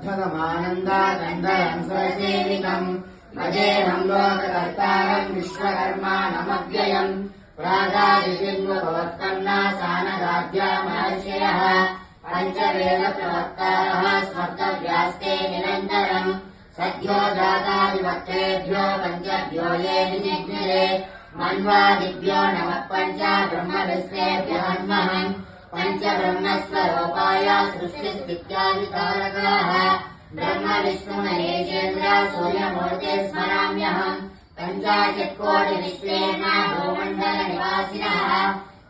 सदमानन्दानन्दरं सुरसेवितं भजेऽहं लोककर्तारं विश्वकर्माणमव्ययम् प्रागादितिर्वभवत्पन्ना सानगाद्या महर्षयः पञ्चवेद प्रवक्तारः स्मर्तव्यास्ते निरन्तरम् सद्यो जातादिवक्त्रेभ्यो पञ्चभ्यो ये विजिग्निरे मन्वादिभ्यो नमः पञ्च ब्रह्मविस्तेभ्यः हन्महम् पञ्चब्रह्मस्वरूपाय सृष्टिस्थित्यादिकारकाः ब्रह्म विष्णु महेशेन्द्र सूर्यमूर्ते स्मराम्यहम् पञ्चाशत्कोटिविश्वेन भूमण्डलनिवासिनः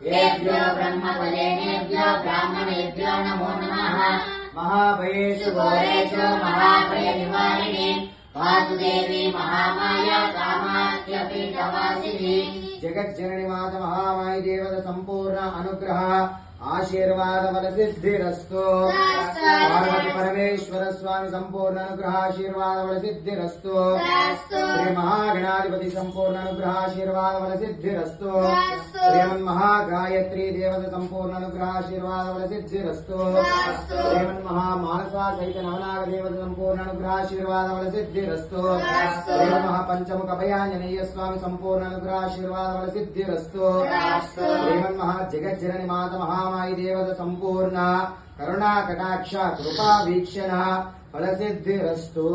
येभ्यो ब्रह्मकुलेनेभ्यो ब्राह्मणेभ्यो नमो नमः। महाभयेषु घोरेषु महाभयनिवारिणे पातु देवी महामाया कामाख्यपीठवासिनी। जगज्जननी माता महामायी देवता संपूर्ण अनुग्रह आशीर्वाद बल सिद्धिरस्तु। पार्वती परमेश्वर स्वामी संपूर्ण अनुग्रह आशीर्वाद बल सिद्धिरस्तु। श्री महागणाधिपति संपूर्ण अनुग्रह आशीर्वाद बल सिद्धिरस्तु। श्रीमन् महागायत्री देवता संपूर्ण अनुग्रह आशीर्वाद बल सिद्धिरस्तु। श्रीमन् महामानसा सहित नवनाग देवता संपूर्ण अनुग्रह आशीर्वाद बल सिद्धिरस्तु। श्रीमन् महापंचमुख भयाञ्जनेय स्वामी संपूर्ण अनुग्रह आशीर्वाद बल सिद्धिरस्तु। श्रीमन् महाजगज्जननी माता महामायी देवता संपूर्ण करुणा कटाक्ष कृपा वीक्षण फलसिद्धिरस्तु।